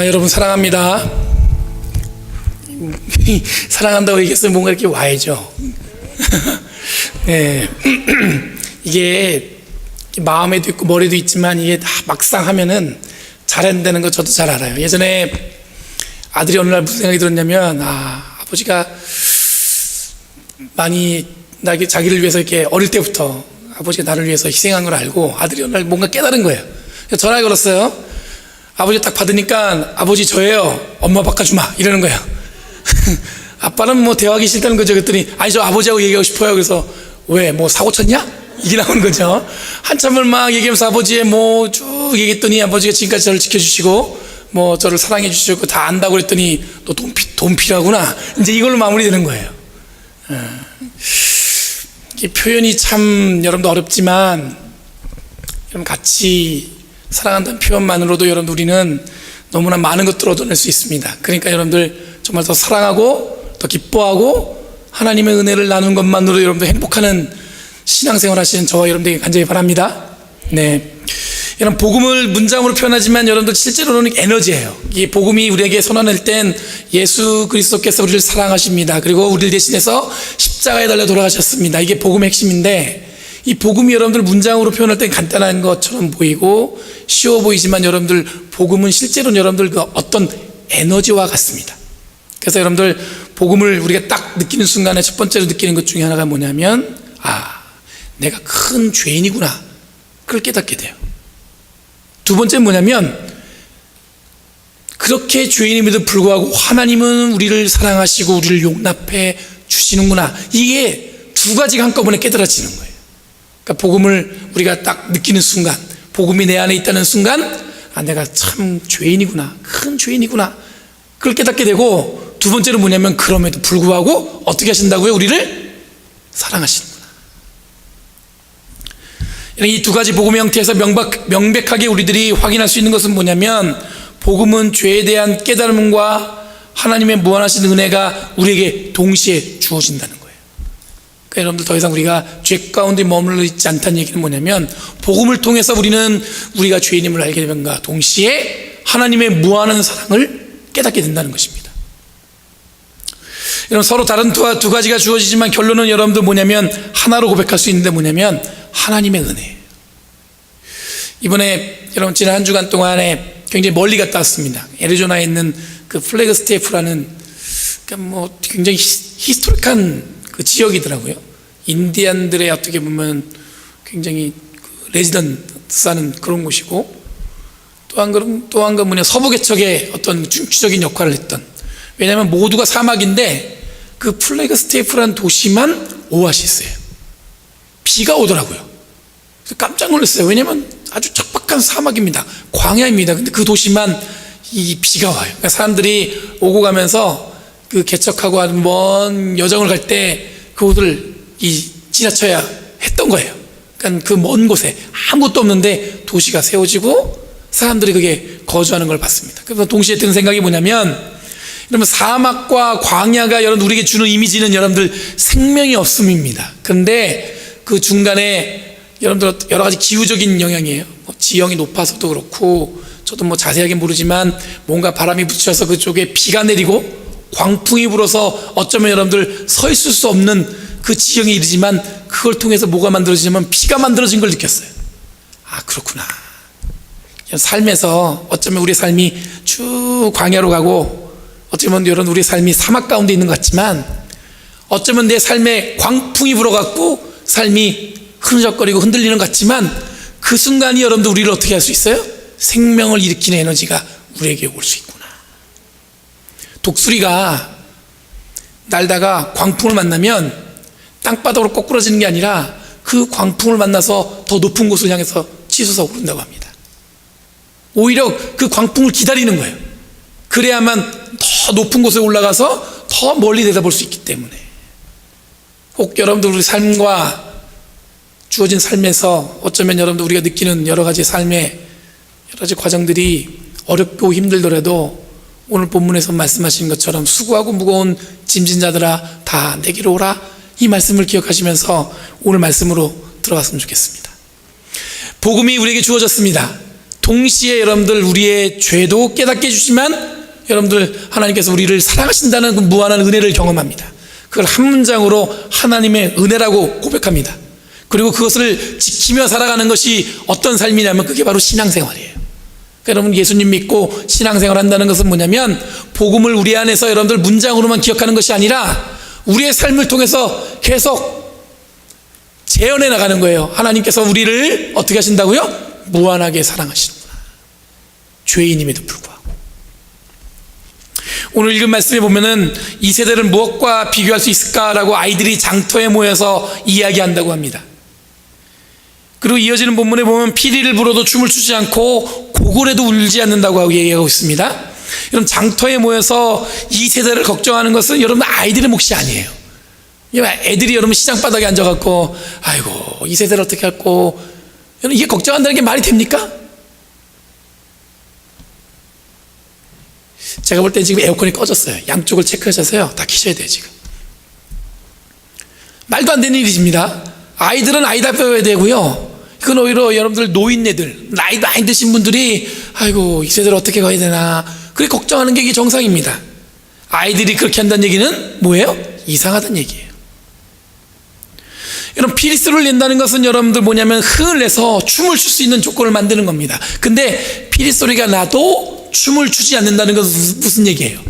여러분 사랑합니다. 사랑한다고 얘기했으면 뭔가 이렇게 와야죠. 네. 이게 마음에도 있고 머리도 있지만 이게 다 막상 하면은 잘 안 되는 거 저도 잘 알아요. 예전에 아들이 어느 날 무슨 생각이 들었냐면 아버지가 많이 자기를 위해서 이렇게 어릴 때부터 아버지가 나를 위해서 희생한 걸 알고 아들이 어느 날 뭔가 깨달은 거예요. 그래서 전화를 걸었어요. 아버지 딱 받으니까 아버지 저예요. 엄마 바꿔주마 이러는 거예요. 아빠는 뭐 대화하기 싫다는 거죠. 그랬더니 아니 저 아버지하고 얘기하고 싶어요. 그래서 왜 뭐 사고 쳤냐? 이게 나오는 거죠. 한참을 막 얘기하면서 아버지의 뭐 쭉 얘기했더니 아버지가 지금까지 저를 지켜주시고 뭐 저를 사랑해 주시고 다 안다고 그랬더니 너 돈 필요하구나. 이제 이걸로 마무리되는 거예요. 이 표현이 참 여러분도 어렵지만 여러분 같이 사랑한다는 표현만으로도 여러분들 우리는 너무나 많은 것들을 얻어낼 수 있습니다. 그러니까 여러분들 정말 더 사랑하고 더 기뻐하고 하나님의 은혜를 나누는 것만으로도 여러분들 행복하는 신앙생활 하시는 저와 여러분들에게 간절히 바랍니다. 네, 여러분 복음을 문장으로 표현하지만 여러분들 실제로는 에너지예요. 이 복음이 우리에게 선언할 땐 예수 그리스도께서 우리를 사랑하십니다. 그리고 우리를 대신해서 십자가에 달려 돌아가셨습니다. 이게 복음의 핵심인데 이 복음이 여러분들 문장으로 표현할 땐 간단한 것처럼 보이고 쉬워 보이지만 여러분들 복음은 실제로는 여러분들 그 어떤 에너지와 같습니다. 그래서 여러분들 복음을 우리가 딱 느끼는 순간에 첫 번째로 느끼는 것 중에 하나가 뭐냐면 내가 큰 죄인이구나, 그걸 깨닫게 돼요. 두 번째는 뭐냐면 그렇게 죄인임에도 불구하고 하나님은 우리를 사랑하시고 우리를 용납해 주시는구나, 이게 두 가지가 한꺼번에 깨달아지는 거예요. 그러니까 복음을 우리가 딱 느끼는 순간, 복음이 내 안에 있다는 순간 내가 참 죄인이구나, 큰 죄인이구나, 그걸 깨닫게 되고, 두 번째는 뭐냐면 그럼에도 불구하고 어떻게 하신다고요? 우리를 사랑하시는구나. 이 두 가지 복음의 형태에서 명백하게 우리들이 확인할 수 있는 것은 뭐냐면 복음은 죄에 대한 깨달음과 하나님의 무한하신 은혜가 우리에게 동시에 주어진다는 거예요. 그러니까 여러분들 더 이상 우리가 죄 가운데 머물러 있지 않다는 얘기는 뭐냐면 복음을 통해서 우리는 우리가 죄인임을 알게 되면과 동시에 하나님의 무한한 사랑을 깨닫게 된다는 것입니다. 여러분 서로 다른 두 가지가 주어지지만 결론은 여러분들 뭐냐면 하나로 고백할 수 있는데 뭐냐면 하나님의 은혜예요. 이번에 여러분 지난 한 주간 동안에 굉장히 멀리 갔다 왔습니다. 애리조나에 있는 그 플래그스테이프라는 뭐 굉장히 히스토릭한 그 지역이더라고요. 인디안들의 어떻게 보면 굉장히 레지던스 하는 그런 곳이고, 또 한 건 뭐냐, 서부개척의 어떤 중추적인 역할을 했던, 왜냐하면 모두가 사막인데 그 플래그스테이프라는 도시만 오아시스예요. 비가 오더라고요. 그래서 깜짝 놀랐어요. 왜냐하면 아주 척박한 사막입니다. 광야입니다. 근데 그 도시만 이 비가 와요. 그러니까 사람들이 오고 가면서 그 개척하고 하는 먼 여정을 갈 때 그곳을 지나쳐야 했던 거예요. 그러니까 그 먼 곳에 아무것도 없는데 도시가 세워지고 사람들이 그게 거주하는 걸 봤습니다. 그래서 동시에 든 생각이 뭐냐면, 여러분 사막과 광야가 여러분 우리에게 주는 이미지는 여러분들 생명이 없음입니다. 그런데 그 중간에 여러분들 여러 가지 기후적인 영향이에요. 뭐 지형이 높아서도 그렇고, 저도 뭐 자세하게 모르지만 뭔가 바람이 붙여서 그쪽에 비가 내리고 광풍이 불어서 어쩌면 여러분들 서 있을 수 없는 그 지형에 이르지만 그걸 통해서 뭐가 만들어지냐면 비가 만들어진 걸 느꼈어요. 그렇구나. 삶에서 어쩌면 우리의 삶이 쭉 광야로 가고, 어쩌면 여러분 우리의 삶이 사막 가운데 있는 것 같지만, 어쩌면 내 삶에 광풍이 불어갖고 삶이 흐느적거리고 흔들리는 것 같지만, 그 순간이 여러분들 우리를 어떻게 할 수 있어요? 생명을 일으키는 에너지가 우리에게 올 수 있구나. 독수리가 날다가 광풍을 만나면 땅바닥으로 거꾸러지는 게 아니라 그 광풍을 만나서 더 높은 곳을 향해서 치솟아 오른다고 합니다. 오히려 그 광풍을 기다리는 거예요. 그래야만 더 높은 곳에 올라가서 더 멀리 내다볼 수 있기 때문에, 꼭 여러분들 우리 삶과 주어진 삶에서 어쩌면 여러분들 우리가 느끼는 여러 가지 삶의 여러 가지 과정들이 어렵고 힘들더라도 오늘 본문에서 말씀하신 것처럼 수고하고 무거운 짐진 자들아 다 내게로 오라, 이 말씀을 기억하시면서 오늘 말씀으로 들어갔으면 좋겠습니다. 복음이 우리에게 주어졌습니다. 동시에 여러분들 우리의 죄도 깨닫게 해주시지만 여러분들 하나님께서 우리를 사랑하신다는 그 무한한 은혜를 경험합니다. 그걸 한 문장으로 하나님의 은혜라고 고백합니다. 그리고 그것을 지키며 살아가는 것이 어떤 삶이냐면 그게 바로 신앙생활이에요. 그러니까 여러분 예수님 믿고 신앙생활 한다는 것은 뭐냐면 복음을 우리 안에서 여러분들 문장으로만 기억하는 것이 아니라 우리의 삶을 통해서 계속 재현해 나가는 거예요. 하나님께서 우리를 어떻게 하신다고요? 무한하게 사랑하시는구나. 죄인임에도 불구하고. 오늘 읽은 말씀에 보면은 이 세대를 무엇과 비교할 수 있을까라고 아이들이 장터에 모여서 이야기한다고 합니다. 그리고 이어지는 본문에 보면 피리를 불어도 춤을 추지 않고 고골에도 울지 않는다고 얘기하고 있습니다. 여러분 장터에 모여서 이 세대를 걱정하는 것은 여러분 아이들의 몫이 아니에요. 애들이 여러분 시장바닥에 앉아갖고 아이고 이 세대를 어떻게 할고 여러분 이게 걱정한다는 게 말이 됩니까? 제가 볼 때 지금 에어컨이 꺼졌어요. 양쪽을 체크하셔서요 다 켜셔야 돼요. 지금 말도 안 되는 일이십니다. 아이들은 아이답게 되고요, 그건 오히려 여러분들 노인네들 나이 많이 드신 분들이 아이고 이 세대를 어떻게 가야 되나 그렇게 걱정하는 게 이게 정상입니다. 아이들이 그렇게 한다는 얘기는 뭐예요? 이상하다는 얘기예요. 여러분 피리소리를 낸다는 것은 여러분들 뭐냐면 흥을 내서 춤을 출 수 있는 조건을 만드는 겁니다. 근데 피리소리가 나도 춤을 추지 않는다는 것은 무슨 얘기예요?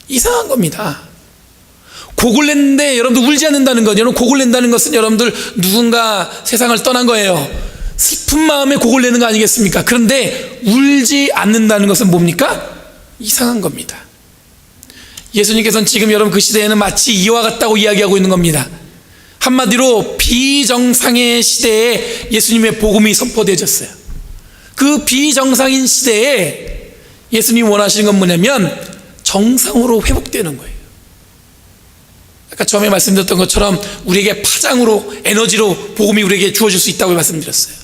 이상한 겁니다. 곡을 냈는데 여러분들 울지 않는다는 것, 여러분 곡을 낸다는 것은 여러분들 누군가 세상을 떠난 거예요. 슬픈 마음에 곡을 내는 거 아니겠습니까? 그런데 울지 않는다는 것은 뭡니까? 이상한 겁니다. 예수님께서는 지금 여러분 그 시대에는 마치 이와 같다고 이야기하고 있는 겁니다. 한마디로 비정상의 시대에 예수님의 복음이 선포되어졌어요. 그 비정상인 시대에 예수님이 원하시는 건 뭐냐면 정상으로 회복되는 거예요. 아까 처음에 말씀드렸던 것처럼 우리에게 파장으로 에너지로 복음이 우리에게 주어질 수 있다고 말씀드렸어요.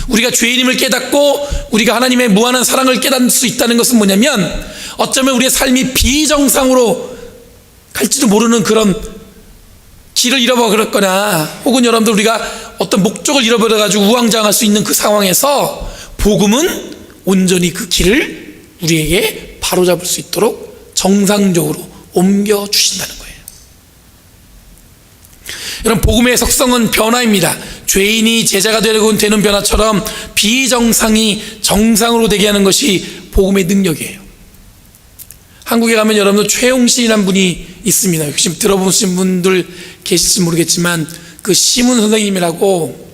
우리가 죄인임을 깨닫고 우리가 하나님의 무한한 사랑을 깨닫을 수 있다는 것은 뭐냐면 어쩌면 우리의 삶이 비정상으로 갈지도 모르는 그런 길을 잃어버렸거나 혹은 여러분들 우리가 어떤 목적을 잃어버려가지고 우왕좌왕할 수 있는 그 상황에서 복음은 온전히 그 길을 우리에게 바로잡을 수 있도록 정상적으로 옮겨주신다는 거예요. 여러분 복음의 속성은 변화입니다. 죄인이 제자가 되는 변화처럼 비정상이 정상으로 되게 하는 것이 복음의 능력이에요. 한국에 가면 여러분들 최용신이라는 분이 있습니다. 혹시 들어보신 분들 계실지 모르겠지만 그 시문 선생님이라고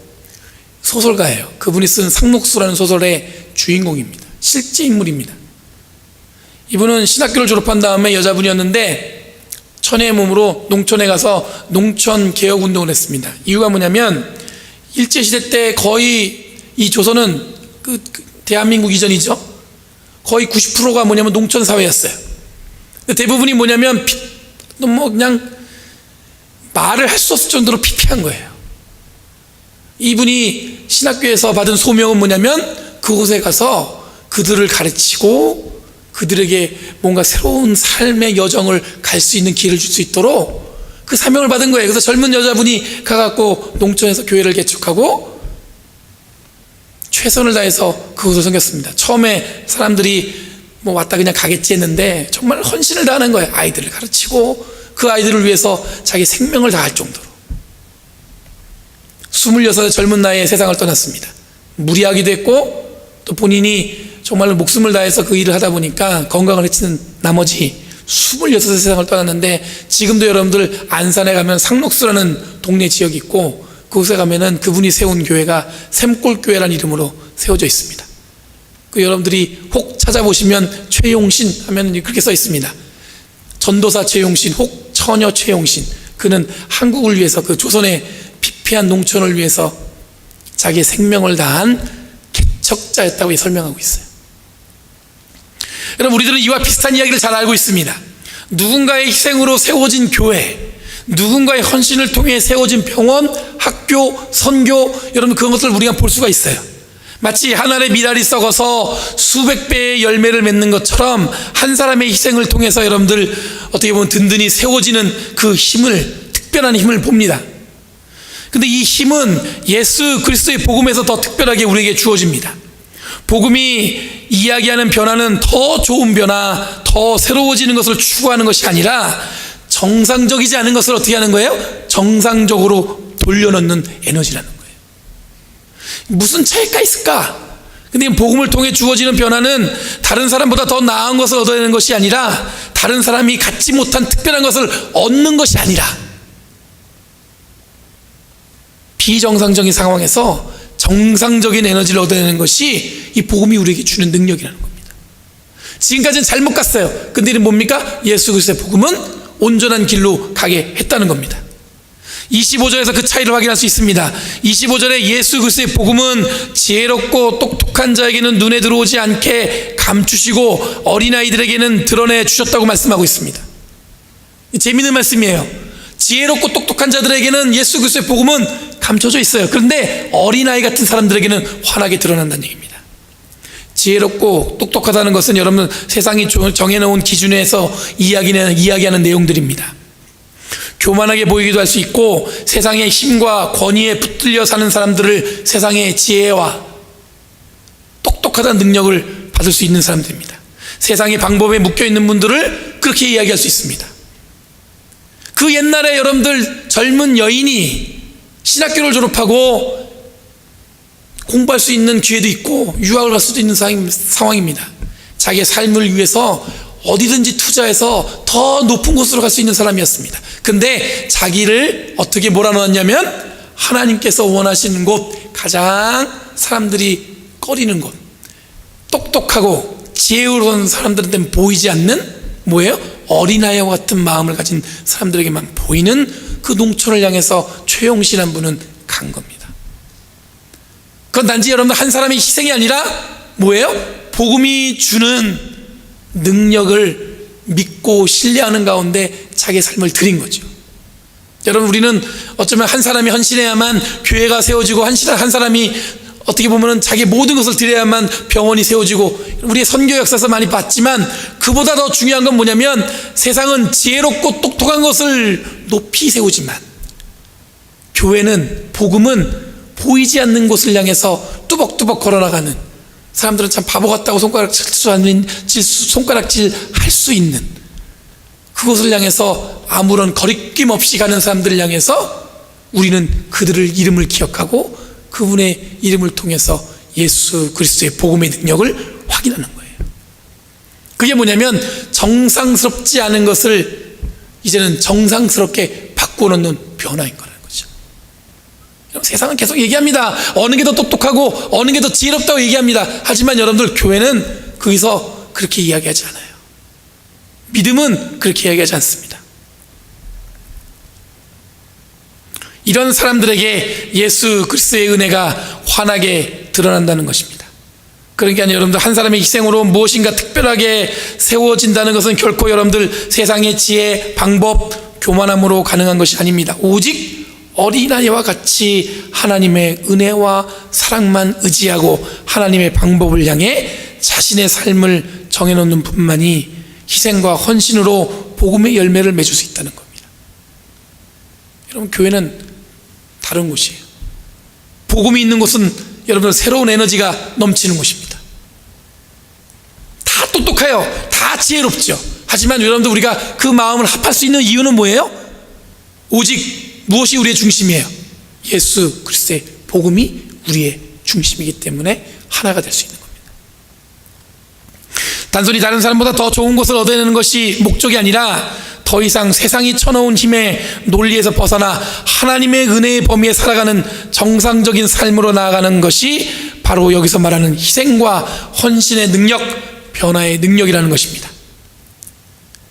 소설가예요. 그분이 쓴 상록수라는 소설의 주인공입니다. 실제 인물입니다. 이분은 신학교를 졸업한 다음에 여자분이었는데 천혜의 몸으로 농촌에 가서 농촌 개혁 운동을 했습니다. 이유가 뭐냐면 일제시대 때 거의 이 조선은 그 대한민국 이전이죠. 거의 90%가 뭐냐면 농촌 사회였어요. 대부분이 뭐냐면 뭐 그냥 말을 할 수 없을 정도로 피폐한 거예요. 이분이 신학교에서 받은 소명은 뭐냐면 그곳에 가서 그들을 가르치고 그들에게 뭔가 새로운 삶의 여정을 갈 수 있는 길을 줄 수 있도록 그 사명을 받은 거예요. 그래서 젊은 여자분이 가갖고 농촌에서 교회를 개척하고 최선을 다해서 그곳을 섬겼습니다. 처음에 사람들이 뭐 왔다 그냥 가겠지 했는데 정말 헌신을 다하는 거예요. 아이들을 가르치고 그 아이들을 위해서 자기 생명을 다할 정도로 26의 젊은 나이에 세상을 떠났습니다. 무리하기도 했고 또 본인이 정말로 목숨을 다해서 그 일을 하다 보니까 건강을 해치는 나머지 26의 세상을 떠났는데 지금도 여러분들 안산에 가면 상록수라는 동네 지역이 있고 그곳에 가면은 그분이 세운 교회가 샘골교회라는 이름으로 세워져 있습니다. 그 여러분들이 혹 찾아보시면 최용신 하면 그렇게 써 있습니다. 전도사 최용신 혹 처녀 최용신, 그는 한국을 위해서 그 조선의 피폐한 농촌을 위해서 자기의 생명을 다한 개척자였다고 설명하고 있어요. 여러분 우리들은 이와 비슷한 이야기를 잘 알고 있습니다. 누군가의 희생으로 세워진 교회, 누군가의 헌신을 통해 세워진 병원, 학교, 선교, 여러분 그런 것들을 우리가 볼 수가 있어요. 마치 한 알의 미랄이 썩어서 수백 배의 열매를 맺는 것처럼 한 사람의 희생을 통해서 여러분들 어떻게 보면 든든히 세워지는 그 힘을, 특별한 힘을 봅니다. 근데 이 힘은 예수 그리스도의 복음에서 더 특별하게 우리에게 주어집니다. 복음이 이야기하는 변화는 더 좋은 변화, 더 새로워지는 것을 추구하는 것이 아니라 정상적이지 않은 것을 어떻게 하는 거예요? 정상적으로 돌려놓는 에너지라는 거예요. 무슨 차이가 있을까? 근데 복음을 통해 주어지는 변화는 다른 사람보다 더 나은 것을 얻어내는 것이 아니라, 다른 사람이 갖지 못한 특별한 것을 얻는 것이 아니라, 비정상적인 상황에서 정상적인 에너지를 얻어내는 것이 이 복음이 우리에게 주는 능력이라는 겁니다. 지금까지는 잘못 갔어요. 근데 이는 뭡니까? 예수 그리스도의 복음은 온전한 길로 가게 했다는 겁니다. 25절에서 그 차이를 확인할 수 있습니다. 25절에 예수 그리스도의 복음은 지혜롭고 똑똑한 자에게는 눈에 들어오지 않게 감추시고 어린아이들에게는 드러내 주셨다고 말씀하고 있습니다. 재미있는 말씀이에요. 지혜롭고 똑똑한 자들에게는 예수 그리스도의 복음은 감춰져 있어요. 그런데 어린아이 같은 사람들에게는 환하게 드러난다는 얘기입니다. 지혜롭고 똑똑하다는 것은 여러분 세상이 정해놓은 기준에서 이야기하는 내용들입니다. 교만하게 보이기도 할 수 있고, 세상의 힘과 권위에 붙들려 사는 사람들을 세상의 지혜와 똑똑하다는 능력을 받을 수 있는 사람들입니다. 세상의 방법에 묶여있는 분들을 그렇게 이야기할 수 있습니다. 그 옛날에 여러분들 젊은 여인이 신학교를 졸업하고 공부할 수 있는 기회도 있고 유학을 갈 수도 있는 상황입니다. 자기의 삶을 위해서 어디든지 투자해서 더 높은 곳으로 갈 수 있는 사람이었습니다. 근데 자기를 어떻게 몰아넣었냐면 하나님께서 원하시는 곳, 가장 사람들이 꺼리는 곳, 똑똑하고 지혜로운 사람들한테는 보이지 않는 뭐예요? 어린아이와 같은 마음을 가진 사람들에게만 보이는 그 농촌을 향해서 최용신한 분은 간 겁니다. 그건 단지 여러분들 한 사람의 희생이 아니라 뭐예요? 복음이 주는 능력을 믿고 신뢰하는 가운데 자기의 삶을 드린 거죠. 여러분, 우리는 어쩌면 한 사람이 헌신해야만 교회가 세워지고, 한 사람이 어떻게 보면 자기의 모든 것을 드려야만 병원이 세워지고, 우리의 선교 역사에서 많이 봤지만, 그보다 더 중요한 건 뭐냐면, 세상은 지혜롭고 똑똑한 것을 높이 세우지만 교회는, 복음은 보이지 않는 곳을 향해서 뚜벅뚜벅 걸어나가는, 사람들은 참 바보 같다고 손가락질 할 수 있는 그곳을 향해서 아무런 거리낌 없이 가는 사람들을 향해서 우리는 그들을 이름을 기억하고 그분의 이름을 통해서 예수 그리스도의 복음의 능력을 확인하는 거예요. 그게 뭐냐면 정상스럽지 않은 것을 이제는 정상스럽게 바꿔놓는 변화인 거라는 거죠. 세상은 계속 얘기합니다. 어느 게 더 똑똑하고 어느 게 더 지혜롭다고 얘기합니다. 하지만 여러분들, 교회는 거기서 그렇게 이야기하지 않아요. 믿음은 그렇게 이야기하지 않습니다. 이런 사람들에게 예수 그리스도의 은혜가 환하게 드러난다는 것입니다. 그러니까 여러분들, 한 사람의 희생으로 무엇인가 특별하게 세워진다는 것은 결코 여러분들 세상의 지혜, 방법, 교만함으로 가능한 것이 아닙니다. 오직 어린아이와 같이 하나님의 은혜와 사랑만 의지하고 하나님의 방법을 향해 자신의 삶을 정해놓는 분만이 희생과 헌신으로 복음의 열매를 맺을 수 있다는 겁니다. 여러분, 교회는 다른 곳이에요. 복음이 있는 곳은 여러분들 새로운 에너지가 넘치는 곳입니다. 다 똑똑해요. 다 지혜롭죠. 하지만 여러분들, 우리가 그 마음을 합할 수 있는 이유는 뭐예요? 오직 무엇이 우리의 중심이에요? 예수 그리스도의 복음이 우리의 중심이기 때문에 하나가 될 수 있는 겁니다. 단순히 다른 사람보다 더 좋은 것을 얻어내는 것이 목적이 아니라 더 이상 세상이 쳐놓은 힘의 논리에서 벗어나 하나님의 은혜의 범위에 살아가는 정상적인 삶으로 나아가는 것이 바로 여기서 말하는 희생과 헌신의 능력, 변화의 능력이라는 것입니다.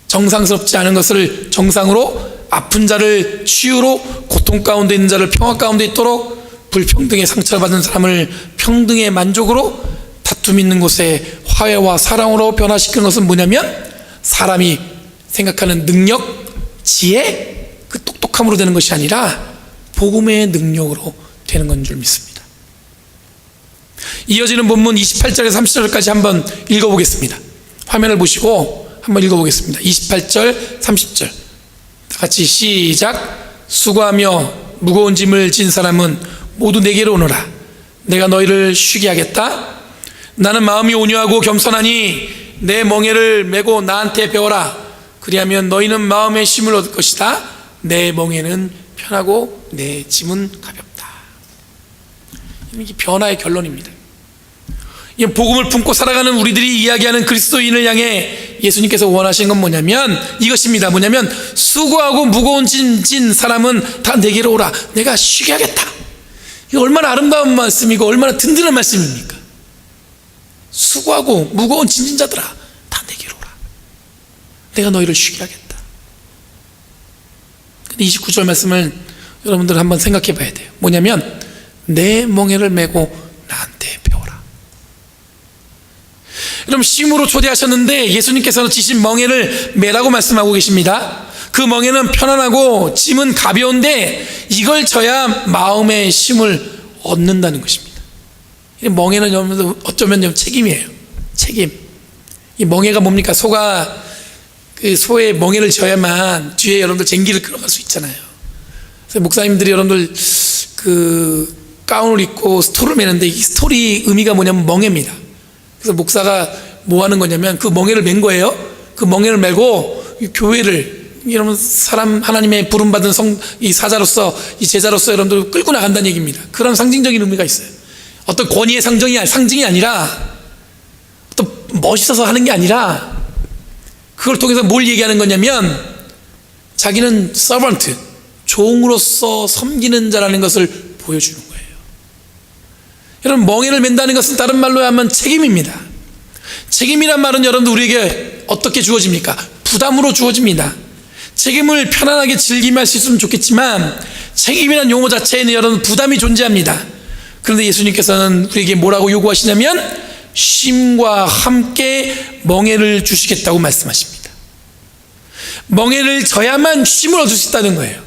정상스럽지 않은 것을 정상으로, 아픈 자를 치유로, 고통 가운데 있는 자를 평화 가운데 있도록, 불평등의 상처를 받은 사람을 평등의 만족으로, 다툼 있는 곳에 화해와 사랑으로 변화시키는 것은 뭐냐면 사람이 생각하는 능력, 지혜, 그 똑똑함으로 되는 것이 아니라 복음의 능력으로 되는 건 줄 믿습니다. 이어지는 본문 28절에서 30절까지 한번 읽어보겠습니다. 화면을 보시고 한번 읽어보겠습니다. 28절, 30절 다 같이 시작. 수고하며 무거운 짐을 진 사람은 모두 내게로 오너라. 내가 너희를 쉬게 하겠다. 나는 마음이 온유하고 겸손하니 내 멍에를 메고 나한테 배워라. 그리하면 너희는 마음의 쉼을 얻을 것이다. 내 멍에는 편하고 내 짐은 가볍다. 이게 변화의 결론입니다. 이 복음을 품고 살아가는 우리들이 이야기하는 그리스도인을 향해 예수님께서 원하시는 건 뭐냐면 이것입니다. 뭐냐면 수고하고 무거운 짐진 사람은 다 내게로 오라. 내가 쉬게 하겠다. 이거 얼마나 아름다운 말씀이고 얼마나 든든한 말씀입니까? 수고하고 무거운 짐진 자들아 다 내게로 오라. 내가 너희를 쉬게 하겠다. 근데 29절 말씀을 여러분들 한번 생각해 봐야 돼요. 뭐냐면 내 멍에를 메고 나한테 배워라. 여러분 쉼으로 초대하셨는데 예수님께서는 지신 멍에를 메라고 말씀하고 계십니다. 그 멍에는 편안하고 짐은 가벼운데 이걸 져야 마음의 쉼을 얻는다는 것입니다. 이 멍에는 여러분들 어쩌면 책임이에요. 책임. 이 멍에가 뭡니까? 소가 그 소의 멍에를 져야만 뒤에 여러분들 쟁기를 끌어갈 수 있잖아요. 그래서 목사님들이 여러분들 그 가운을 입고 스토를 매는데 이 스토리 의미가 뭐냐면 멍에입니다. 그래서 목사가 뭐 하는 거냐면 그 멍에를 맨 거예요. 그 멍에를 메고 이 교회를 여러분 사람 하나님의 부름받은 이 사자로서 이 제자로서 여러분들 끌고 나간다는 얘기입니다. 그런 상징적인 의미가 있어요. 어떤 권위의 상징이 아니라 또 멋있어서 하는 게 아니라 그걸 통해서 뭘 얘기하는 거냐면 자기는 서번트 종으로서 섬기는 자라는 것을 보여주는 거예요. 여러분 멍에를 맨다는 것은 다른 말로 하면 책임입니다. 책임이란 말은 여러분들 우리에게 어떻게 주어집니까? 부담으로 주어집니다. 책임을 편안하게 즐기며 할 수 있으면 좋겠지만 책임이라는 용어 자체에는 여러분 부담이 존재합니다. 그런데 예수님께서는 우리에게 뭐라고 요구하시냐면 쉼과 함께 멍에를 주시겠다고 말씀하십니다. 멍에를 져야만 쉼을 얻을 수 있다는 거예요.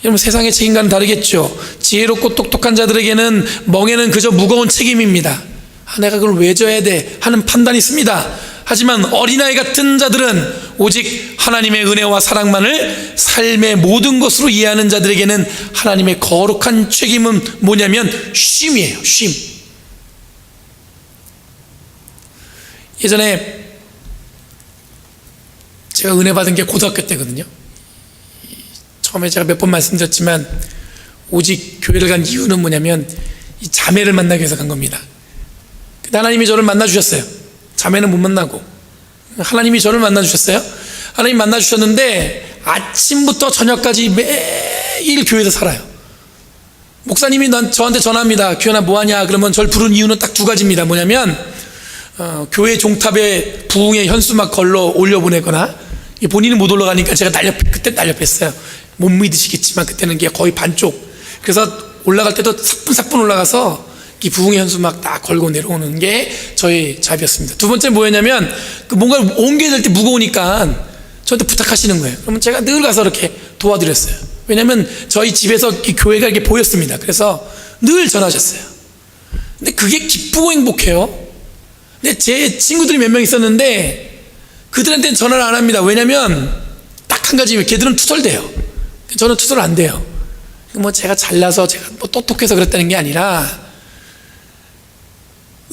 여러분 세상의 책임과는 다르겠죠. 지혜롭고 똑똑한 자들에게는 멍에는 그저 무거운 책임입니다. 내가 그걸 왜 져야 돼 하는 판단이 있습니다. 하지만 어린아이 같은 자들은 오직 하나님의 은혜와 사랑만을 삶의 모든 것으로 이해하는 자들에게는 하나님의 거룩한 책임은 뭐냐면 쉼이에요. 쉼. 예전에 제가 은혜 받은 게 고등학교 때거든요. 처음에 제가 몇 번 말씀드렸지만 오직 교회를 간 이유는 뭐냐면 이 자매를 만나기 위해서 간 겁니다. 하나님이 저를 만나주셨어요. 자매는 못 만나고 하나님이 저를 만나주셨어요. 하나님 만나주셨는데 아침부터 저녁까지 매일 교회에서 살아요. 목사님이 저한테 전화합니다. 규현아 뭐하냐 그러면 저를 부른 이유는 딱 두 가지입니다. 뭐냐면 교회 종탑에 부흥의 현수막 걸러 올려보내거나 본인은 못 올라가니까 제가 그때 날렵했어요. 못 믿으시겠지만 그때는 이게 거의 반쪽. 그래서 올라갈 때도 사뿐사뿐 올라가서 이 부흥의 현수막 딱 걸고 내려오는 게 저의 잡이었습니다. 두 번째 뭐였냐면 뭔가를 옮겨야 될 때 무거우니까 저한테 부탁하시는 거예요. 그러면 제가 늘 가서 이렇게 도와드렸어요. 왜냐하면 저희 집에서 이 교회가 이렇게 보였습니다. 그래서 늘 전화하셨어요. 근데 그게 기쁘고 행복해요. 근데 제 친구들이 몇 명 있었는데 그들한테는 전화를 안 합니다. 왜냐하면 딱 한 가지, 걔들은 투덜대요. 저는 투덜 안 돼요. 뭐 제가 잘나서 제가 뭐 똑똑해서 그랬다는 게 아니라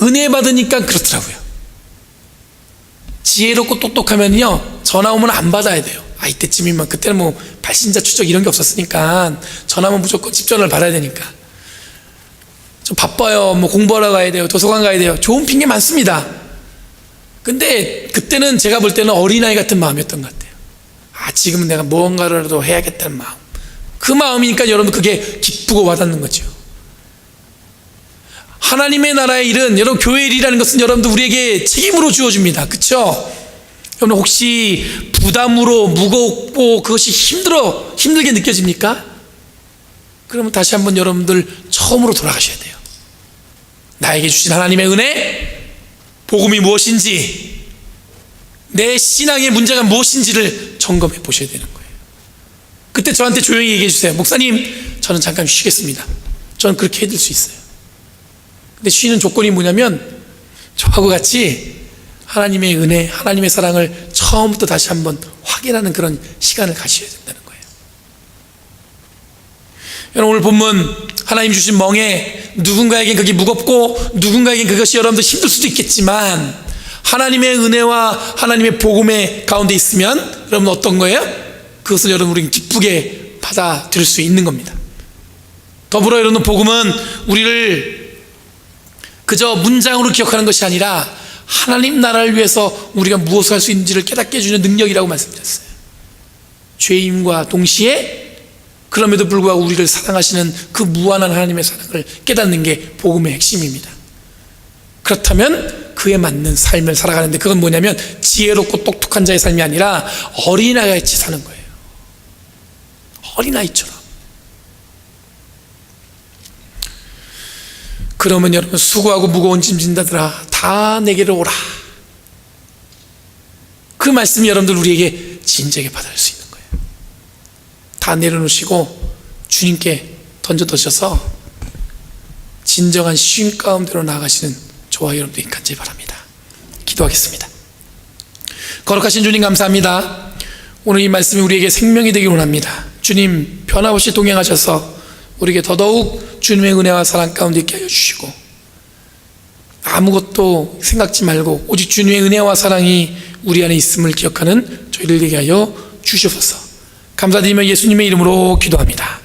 은혜 받으니까 그렇더라고요. 지혜롭고 똑똑하면요 전화 오면 안 받아야 돼요. 이때쯤이면 그때는 뭐 발신자 추적 이런 게 없었으니까 전화면 무조건 집 전화를 받아야 되니까 좀 바빠요. 뭐 공부하러 가야 돼요. 도서관 가야 돼요. 좋은 핑계 많습니다. 근데 그때는 제가 볼 때는 어린아이 같은 마음이었던 것 같아요. 지금은 내가 무언가라도 해야겠다는 마음. 그 마음이니까 여러분 그게 기쁘고 와닿는 거죠. 하나님의 나라의 일은 여러분 교회 일이라는 것은 여러분들 우리에게 책임으로 주어집니다. 그렇죠? 여러분 혹시 부담으로 무겁고 그것이 힘들게 느껴집니까? 그러면 다시 한번 여러분들 처음으로 돌아가셔야 돼요. 나에게 주신 하나님의 은혜, 복음이 무엇인지, 내 신앙의 문제가 무엇인지를 점검해 보셔야 되는 거예요. 그때 저한테 조용히 얘기해 주세요. 목사님, 저는 잠깐 쉬겠습니다. 저는 그렇게 해드릴 수 있어요. 근데 쉬는 조건이 뭐냐면 저하고 같이 하나님의 은혜, 하나님의 사랑을 처음부터 다시 한번 확인하는 그런 시간을 가셔야 된다는 거예요. 여러분 오늘 본문 하나님 주신 멍에 누군가에겐 그게 무겁고 누군가에겐 그것이 여러분들 힘들 수도 있겠지만 하나님의 은혜와 하나님의 복음의 가운데 있으면 여러분 어떤 거예요? 그것을 여러분 우리는 기쁘게 받아들일 수 있는 겁니다. 더불어 여러분 복음은 우리를 그저 문장으로 기억하는 것이 아니라 하나님 나라를 위해서 우리가 무엇을 할 수 있는지를 깨닫게 해주는 능력이라고 말씀드렸어요. 죄인과 동시에 그럼에도 불구하고 우리를 사랑하시는 그 무한한 하나님의 사랑을 깨닫는 게 복음의 핵심입니다. 그렇다면 그에 맞는 삶을 살아가는데 그건 뭐냐면 지혜롭고 똑똑한 자의 삶이 아니라 어린아이같이 사는 거예요. 어린아이처럼. 그러면 여러분 수고하고 무거운 짐 진다더라 다 내게로 오라. 그 말씀이 여러분들 우리에게 진지하게 받아들일 수 있는 거예요. 다 내려놓으시고 주님께 던져두셔서 진정한 쉼 가운데로 나아가시는 저와 여러분들이 간절히 바랍니다. 기도하겠습니다. 거룩하신 주님 감사합니다. 오늘 이 말씀이 우리에게 생명이 되길 원합니다. 주님 변함없이 동행하셔서 우리에게 더더욱 주님의 은혜와 사랑 가운데 있게 하여 주시고 아무것도 생각지 말고 오직 주님의 은혜와 사랑이 우리 안에 있음을 기억하는 저희들 되게 하여 주시옵소서. 감사드리며 예수님의 이름으로 기도합니다.